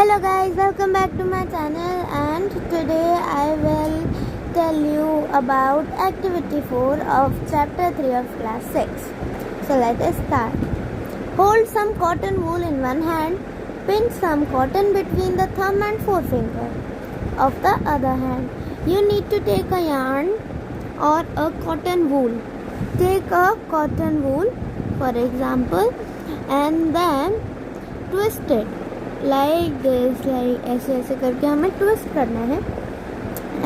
Hello guys, welcome back to my channel, and today I will tell you about activity 4 of chapter 3 of class 6. So let us start. Hold some cotton wool in one hand, pinch some cotton between the thumb and forefinger of the other hand. You need to take a yarn or a cotton wool. Take a cotton wool for example and then twist it like this, like ऐसे ऐसे करके हमें twist करना है.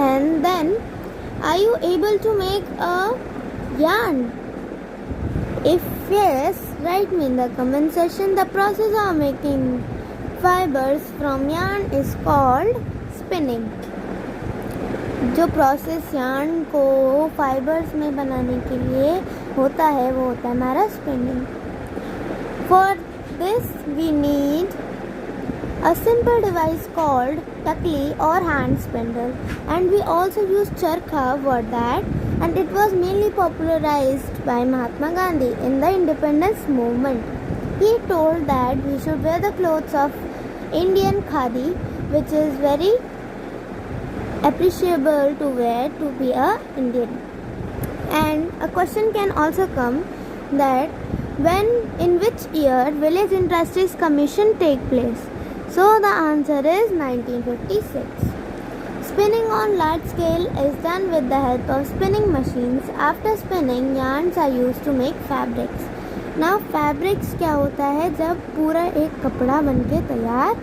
And then are you able to make a yarn? If yes, write me in the comment section. The process of making fibers from yarn is called spinning. जो process yarn को fibres में बनाने के लिए होता है वो होता है हमारा spinning. For this we need a simple device called takli or hand spindle, and we also use charkha for that, and it was mainly popularized by Mahatma Gandhi in the independence movement. He told that we should wear the clothes of Indian khadi, which is very appreciable to wear to be a Indian. And a question can also come that in which year Village Industries Commission take place? So the answer is 1956. Spinning on large scale is done with the help of spinning machines. After spinning, yarns are used to make fabrics. Now fabrics क्या होता है जब पूरा एक कपड़ा बनके तैयार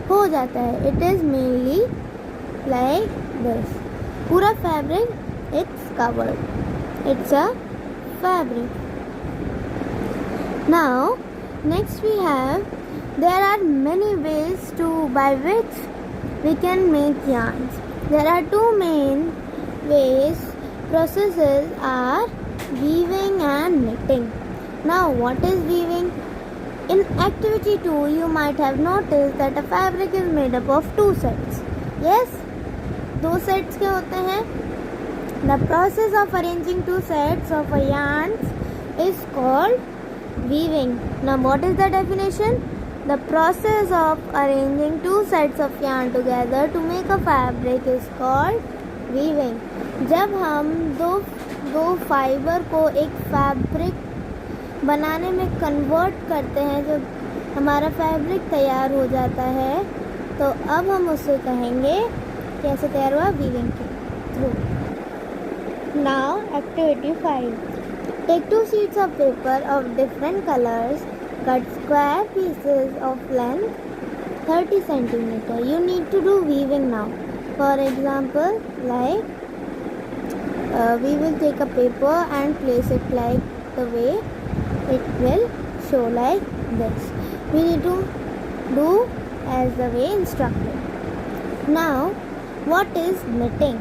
हो जाता है? It is mainly like this. पूरा fabric it's covered. It's a fabric. Now next we have, there are many ways by which we can make yarns. There are two main ways. Processes are weaving and knitting. Now what is weaving? In activity 2 you might have noticed that a fabric is made up of two sets. Yes? दो sets क्या होते हैं? The process of arranging two sets of a yarns is called weaving. Now what is the definition? The process of arranging two sets of yarn together to make a fabric is called weaving. जब हम दो fibre को एक fabric बनाने में convert करते हैं, जब हमारा फैब्रिक तैयार हो जाता है तो अब हम उसे कहेंगे कैसे तैयार हुआ? वीविंग के through. Now activity 5. Take two sheets of paper of different colors. Cut square pieces of length 30 cm. You need to do weaving now. For example, like we will take a paper and place it like the way it will show like this. We need to do as the way instructed. Now, what is knitting?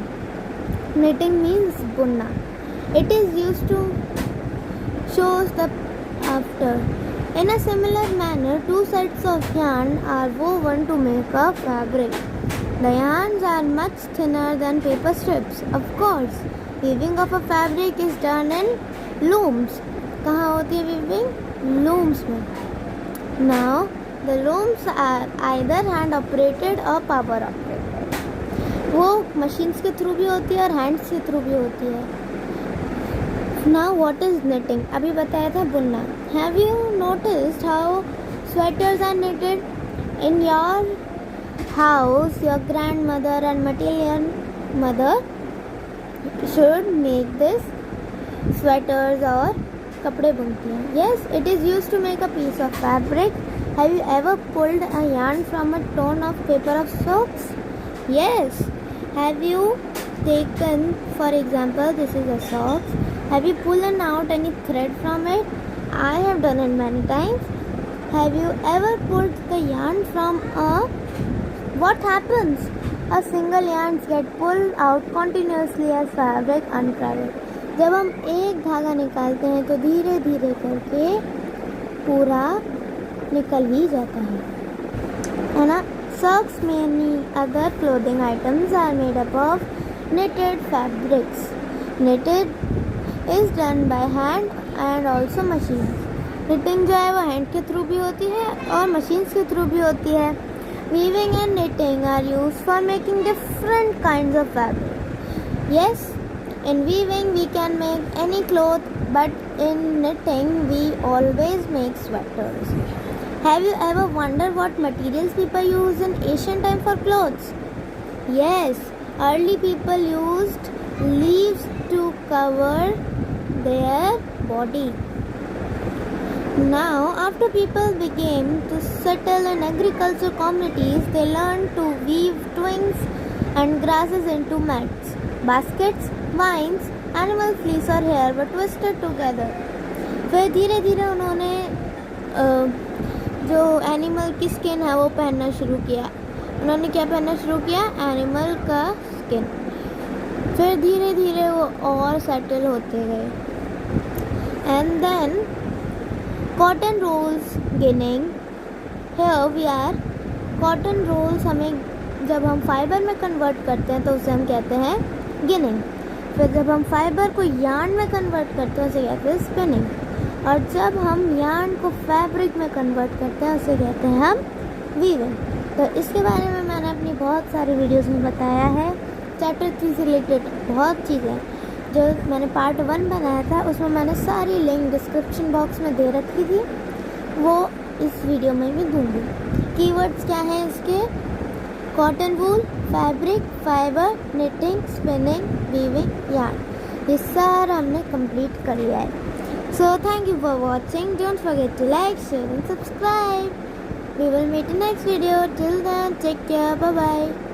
Knitting means bunna. It is used to shows the after. In a similar manner, two sets of yarn are woven to make a fabric. The yarns are much thinner than paper strips. Of course, weaving of a fabric is done in looms. कहाँ होती है weaving? Looms में. Now, the looms are either hand operated or power operated. वो machines के through भी होती है और hands के through भी होती है. Now what is knitting? अभी बताया था बुनना. Have you noticed how sweaters are knitted? In your house, your grandmother and maternal mother should make this sweaters और कपड़े बुनती हैं. Yes, it is used to make a piece of fabric. Have you ever pulled a yarn from a torn off paper of socks? Yes. Have you taken, for example, this is a socks. Have you pulled out any thread from it? I have done it many times. Have you ever pulled the yarn from what happens? A single yarn gets pulled out continuously as fabric uncovered. जब हम एक धागा निकालते हैं तो धीरे धीरे करके पूरा निकल ही जाता है ना. Socks, many other clothing items are made up of knitted fabrics. Knitted is done by hand and also machines. Knitting जो है वो हैंड के थ्रू भी होती है और मशीन्स के थ्रू भी होती है. Weaving and knitting are used for making different kinds of fabric. Yes, in weaving we can make any cloth, but in knitting we always make sweaters. Have you ever wondered what materials people used in ancient time for clothes? Yes, early people used leaves to cover their body. Now, after people began to settle in agricultural communities, they learned to weave twigs and grasses into mats. Baskets, vines, animal fleece और hair were twisted together. फिर धीरे धीरे उन्होंने जो animal की skin है वो पहनना शुरू किया. उन्होंने क्या पहनना शुरू किया? एनिमल का स्किन. फिर धीरे धीरे वो और सेटल होते गए. And then cotton rolls ginning. Here we are. Cotton rolls हमें जब हम फाइबर में कन्वर्ट करते हैं तो उसे हम कहते हैं गिनिंग. फिर जब हम फाइबर को यार्न में कन्वर्ट करते हैं उसे कहते हैं स्पिनिंग. और जब हम यार्न को फैब्रिक में कन्वर्ट करते हैं उसे कहते हैं हम वीविंग. तो इसके बारे में मैंने अपनी बहुत सारी वीडियोस में बताया है. चैप्टर 3 से रिलेटेड बहुत चीज़ें जो मैंने पार्ट 1 बनाया था उसमें मैंने सारी लिंक डिस्क्रिप्शन बॉक्स में दे रखी थी, वो इस वीडियो में भी दूँगी. कीवर्ड्स क्या हैं इसके? Cotton wool, fabric, fibre, knitting, spinning, weaving, yarn. ये सारा हमने कंप्लीट कर लिया है. So thank you for watching. Don't forget to like, share and subscribe. We will meet in next video. Till then, take care. Bye bye.